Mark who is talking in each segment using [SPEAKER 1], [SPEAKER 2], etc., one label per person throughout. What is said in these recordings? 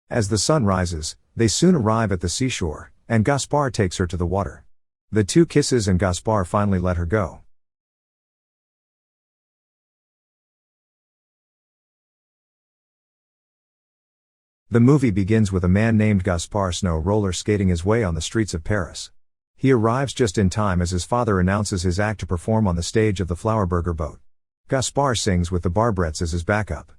[SPEAKER 1] As the sun rises, they soon arrive at the seashore, and Gaspard takes her to the water. The two kisses and Gaspard finally let her go. The movie begins with a man named Gaspard snow roller skating his way on the streets of Paris. He arrives just in time as his father announces his act to perform on the stage of the Flowerburger boat. Gaspard sings with the Barbrettes as his backup.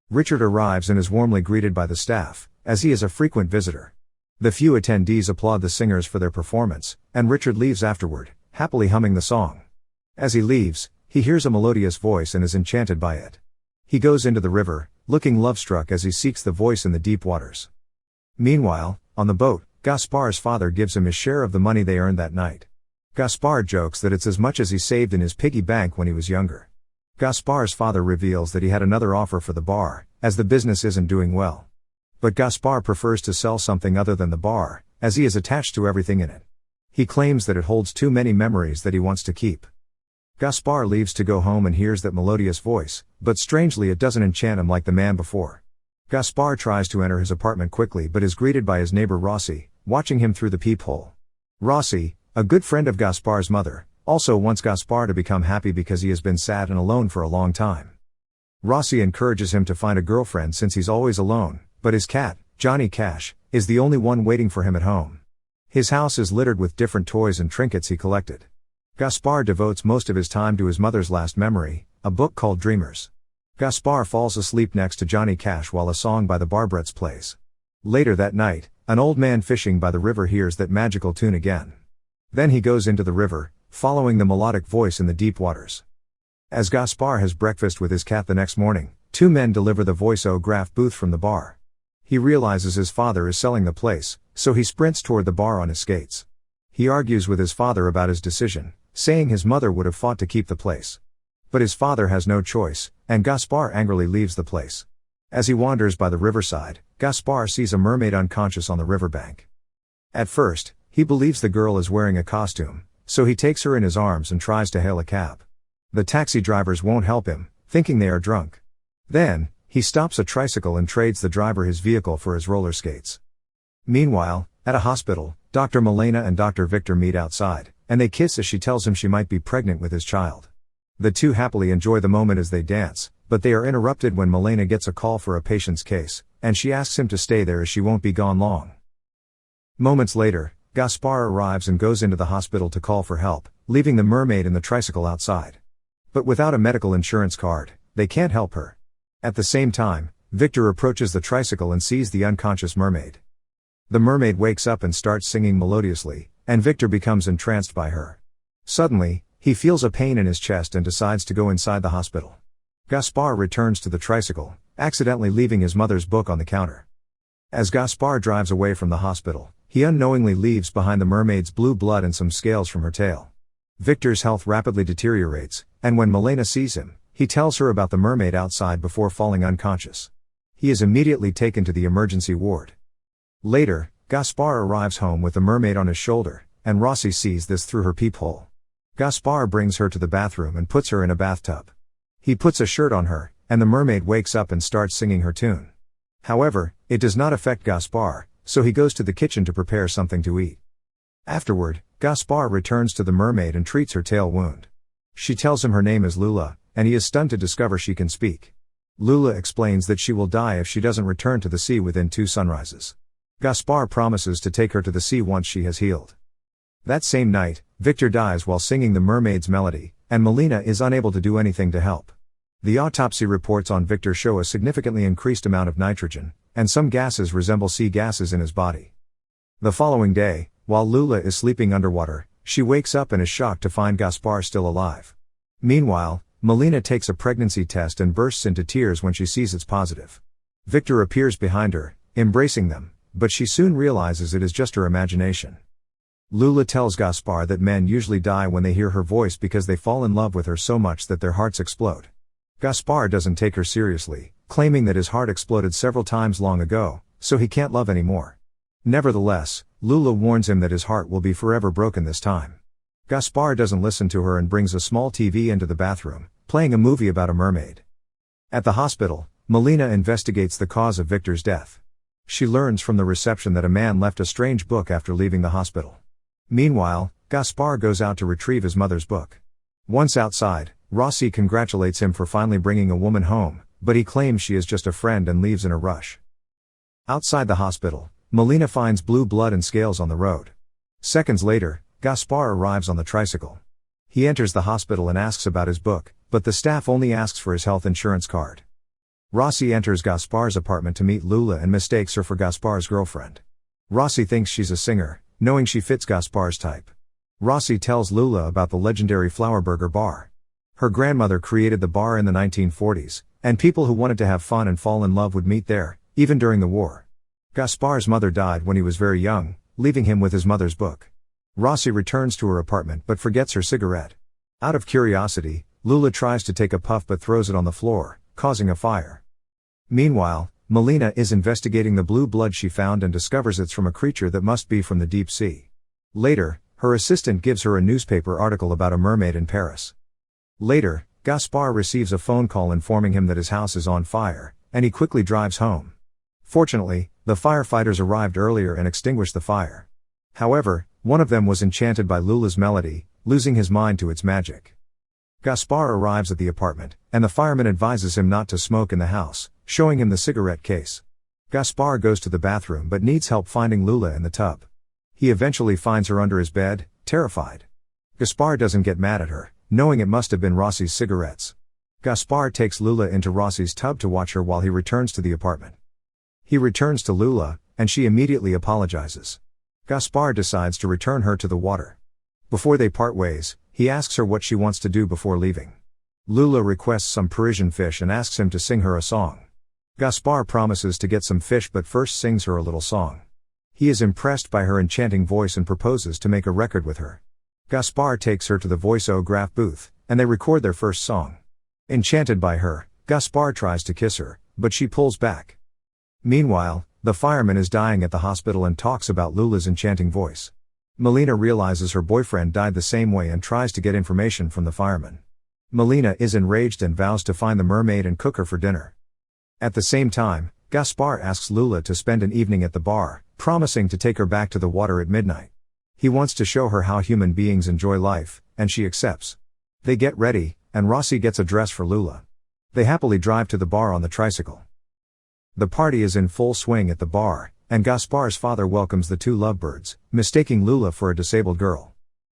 [SPEAKER 1] Richard arrives and is warmly greeted by the staff, as he is a frequent visitor. The few attendees applaud the singers for their performance, and Richard leaves afterward, happily humming the song. As he leaves, he hears a melodious voice and is enchanted by it. He goes into the river, looking love-struck as he seeks the voice in the deep waters. Meanwhile, on the boat, Gaspard's father gives him his share of the money they earned that night. Gaspard jokes that it's as much as he saved in his piggy bank when he was younger. Gaspard's father reveals that he had another offer for the bar, as the business isn't doing well. But Gaspard prefers to sell something other than the bar, as he is attached to everything in it. He claims that it holds too many memories that he wants to keep. Gaspard leaves to go home and hears that melodious voice, but strangely it doesn't enchant him like the man before. Gaspard tries to enter his apartment quickly but is greeted by his neighbor Rossi, watching him through the peephole. Rossi, a good friend of Gaspard's mother, also wants Gaspard to become happy because he has been sad and alone for a long time. Rossi encourages him to find a girlfriend since he's always alone, but his cat, Johnny Cash, is the only one waiting for him at home. His house is littered with different toys and trinkets he collected. Gaspard devotes most of his time to his mother's last memory, a book called Dreamers. Gaspard falls asleep next to Johnny Cash while a song by the Barbrettes plays. Later that night, an old man fishing by the river hears that magical tune again. Then he goes into the river, following the melodic voice in the deep waters. As Gaspard has breakfast with his cat the next morning, two men deliver the voice-o-graph booth from the bar. He realizes his father is selling the place, so he sprints toward the bar on his skates. He argues with his father about his decision, saying his mother would have fought to keep the place. But his father has no choice, and Gaspard angrily leaves the place. As he wanders by the riverside, Gaspard sees a mermaid unconscious on the riverbank. At first, he believes the girl is wearing a costume, so he takes her in his arms and tries to hail a cab. The taxi drivers won't help him, thinking they are drunk. Then, he stops a tricycle and trades the driver his vehicle for his roller skates. Meanwhile, at a hospital, Dr. Milena and Dr. Victor meet outside, and they kiss as she tells him she might be pregnant with his child. The two happily enjoy the moment as they dance, but they are interrupted when Milena gets a call for a patient's case, and she asks him to stay there as she won't be gone long. Moments later, Gaspard arrives and goes into the hospital to call for help, leaving the mermaid and the tricycle outside. But without a medical insurance card, they can't help her. At the same time, Victor approaches the tricycle and sees the unconscious mermaid. The mermaid wakes up and starts singing melodiously, and Victor becomes entranced by her. Suddenly, he feels a pain in his chest and decides to go inside the hospital. Gaspard returns to the tricycle, accidentally leaving his mother's book on the counter. As Gaspard drives away from the hospital, he unknowingly leaves behind the mermaid's blue blood and some scales from her tail. Victor's health rapidly deteriorates, and when Milena sees him, he tells her about the mermaid outside before falling unconscious. He is immediately taken to the emergency ward. Later, Gaspard arrives home with the mermaid on his shoulder, and Rossi sees this through her peephole. Gaspard brings her to the bathroom and puts her in a bathtub. He puts a shirt on her, and the mermaid wakes up and starts singing her tune. However, it does not affect Gaspard, so he goes to the kitchen to prepare something to eat. Afterward, Gaspard returns to the mermaid and treats her tail wound. She tells him her name is Lula, and he is stunned to discover she can speak. Lula explains that she will die if she doesn't return to the sea within 2 sunrises. Gaspard promises to take her to the sea once she has healed. That same night, Victor dies while singing the mermaid's melody, and Milena is unable to do anything to help. The autopsy reports on Victor show a significantly increased amount of nitrogen, and some gases resemble sea gases in his body. The following day, while Lula is sleeping underwater, she wakes up and is shocked to find Gaspard still alive. Meanwhile, Milena takes a pregnancy test and bursts into tears when she sees it's positive. Victor appears behind her, embracing them, but she soon realizes it is just her imagination. Lula tells Gaspard that men usually die when they hear her voice because they fall in love with her so much that their hearts explode. Gaspard doesn't take her seriously, claiming that his heart exploded several times long ago, so he can't love anymore. Nevertheless, Lula warns him that his heart will be forever broken this time. Gaspard doesn't listen to her and brings a small TV into the bathroom, playing a movie about a mermaid. At the hospital, Milena investigates the cause of Victor's death. She learns from the reception that a man left a strange book after leaving the hospital. Meanwhile, Gaspard goes out to retrieve his mother's book. Once outside, Rossi congratulates him for finally bringing a woman home, but he claims she is just a friend and leaves in a rush. Outside the hospital, Melina finds blue blood and scales on the road. Seconds later, Gaspard arrives on the tricycle. He enters the hospital and asks about his book, but the staff only asks for his health insurance card. Rossi enters Gaspard's apartment to meet Lula and mistakes her for Gaspard's girlfriend. Rossi thinks she's a singer, knowing she fits Gaspard's type. Rossi tells Lula about the legendary Flowerburger bar. Her grandmother created the bar in the 1940s, and people who wanted to have fun and fall in love would meet there, even during the war. Gaspard's mother died when he was very young, leaving him with his mother's book. Rossi returns to her apartment but forgets her cigarette. Out of curiosity, Lula tries to take a puff but throws it on the floor, causing a fire. Meanwhile, Melina is investigating the blue blood she found and discovers it's from a creature that must be from the deep sea. Later, her assistant gives her a newspaper article about a mermaid in Paris. Later, Gaspard receives a phone call informing him that his house is on fire, and he quickly drives home. Fortunately, the firefighters arrived earlier and extinguished the fire. However, one of them was enchanted by Lula's melody, losing his mind to its magic. Gaspard arrives at the apartment, and the fireman advises him not to smoke in the house, showing him the cigarette case. Gaspard goes to the bathroom but needs help finding Lula in the tub. He eventually finds her under his bed, terrified. Gaspard doesn't get mad at her, knowing it must have been Rossi's cigarettes. Gaspard takes Lula into Rossi's tub to watch her while he returns to the apartment. He returns to Lula, and she immediately apologizes. Gaspard decides to return her to the water. Before they part ways, he asks her what she wants to do before leaving. Lula requests some Parisian fish and asks him to sing her a song. Gaspard promises to get some fish but first sings her a little song. He is impressed by her enchanting voice and proposes to make a record with her. Gaspard takes her to the voice-o-graph booth, and they record their first song. Enchanted by her, Gaspard tries to kiss her, but she pulls back. Meanwhile, the fireman is dying at the hospital and talks about Lula's enchanting voice. Melina realizes her boyfriend died the same way and tries to get information from the fireman. Melina is enraged and vows to find the mermaid and cook her for dinner. At the same time, Gaspard asks Lula to spend an evening at the bar, promising to take her back to the water at midnight. He wants to show her how human beings enjoy life, and she accepts. They get ready, and Rossi gets a dress for Lula. They happily drive to the bar on the tricycle. The party is in full swing at the bar, and Gaspard's father welcomes the two lovebirds, mistaking Lula for a disabled girl.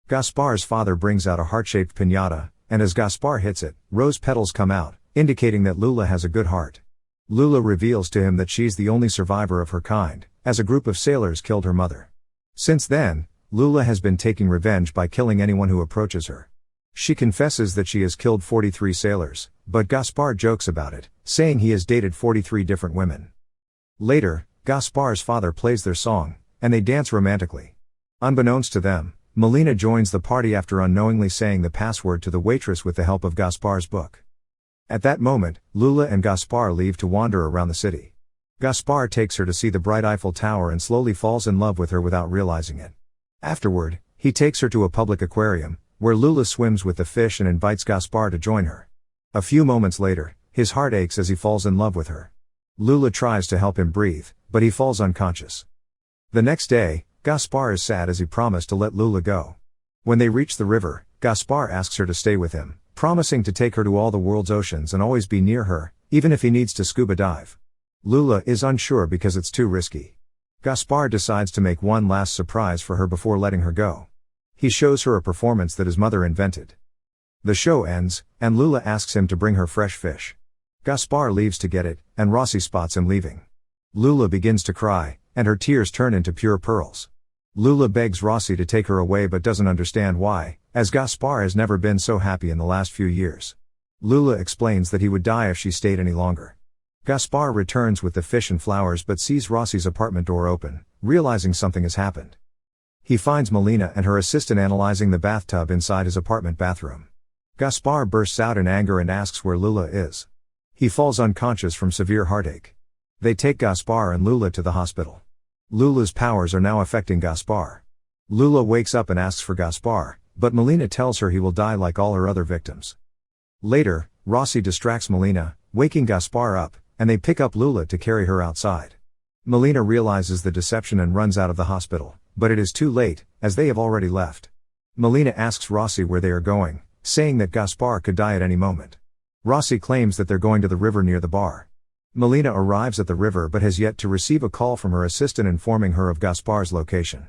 [SPEAKER 1] Gaspard's father brings out a heart-shaped piñata, and as Gaspard hits it, rose petals come out, indicating that Lula has a good heart. Lula reveals to him that she's the only survivor of her kind, as a group of sailors killed her mother. Since then, Lula has been taking revenge by killing anyone who approaches her. She confesses that she has killed 43 sailors, but Gaspard jokes about it, saying he has dated 43 different women. Later, Gaspard's father plays their song, and they dance romantically. Unbeknownst to them, Melina joins the party after unknowingly saying the password to the waitress with the help of Gaspard's book. At that moment, Lula and Gaspard leave to wander around the city. Gaspard takes her to see the bright Eiffel Tower and slowly falls in love with her without realizing it. Afterward, he takes her to a public aquarium, where Lula swims with the fish and invites Gaspard to join her. A few moments later, his heart aches as he falls in love with her. Lula tries to help him breathe, but he falls unconscious. The next day, Gaspard is sad as he promised to let Lula go. When they reach the river, Gaspard asks her to stay with him, promising to take her to all the world's oceans and always be near her, even if he needs to scuba dive. Lula is unsure because it's too risky. Gaspard decides to make one last surprise for her before letting her go. He shows her a performance that his mother invented. The show ends, and Lula asks him to bring her fresh fish. Gaspard leaves to get it, and Rossi spots him leaving. Lula begins to cry, and her tears turn into pure pearls. Lula begs Rossi to take her away but doesn't understand why, as Gaspard has never been so happy in the last few years. Lula explains that he would die if she stayed any longer. Gaspard returns with the fish and flowers but sees Rossi's apartment door open, realizing something has happened. He finds Melina and her assistant analyzing the bathtub inside his apartment bathroom. Gaspard bursts out in anger and asks where Lula is. He falls unconscious from severe heartache. They take Gaspard and Lula to the hospital. Lula's powers are now affecting Gaspard. Lula wakes up and asks for Gaspard, but Melina tells her he will die like all her other victims. Later, Rossi distracts Melina, waking Gaspard up, and they pick up Lula to carry her outside. Melina realizes the deception and runs out of the hospital, but it is too late, as they have already left. Melina asks Rossi where they are going, saying that Gaspard could die at any moment. Rossi claims that they're going to the river near the bar. Melina arrives at the river but has yet to receive a call from her assistant informing her of Gaspard's location.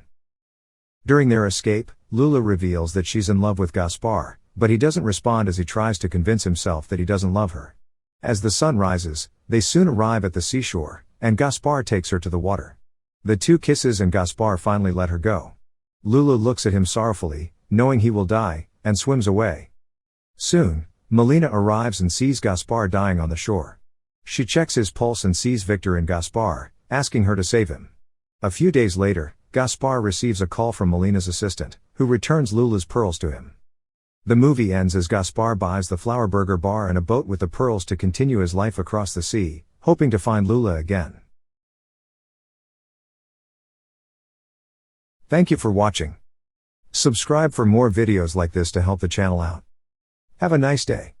[SPEAKER 1] During their escape, Lula reveals that she's in love with Gaspard, but he doesn't respond as he tries to convince himself that he doesn't love her. As the sun rises, they soon arrive at the seashore, and Gaspard takes her to the water. The two kisses and Gaspard finally let her go. Lula looks at him sorrowfully, knowing he will die, and swims away. Soon, Melina arrives and sees Gaspard dying on the shore. She checks his pulse and sees Victor in Gaspard, asking her to save him. A few days later, Gaspard receives a call from Melina's assistant, who returns Lula's pearls to him. The movie ends as Gaspard buys the Flower Burger bar and a boat with the pearls to continue his life across the sea, hoping to find Lula again. Thank you for watching. Subscribe for more videos like this to help the channel out. Have a nice day.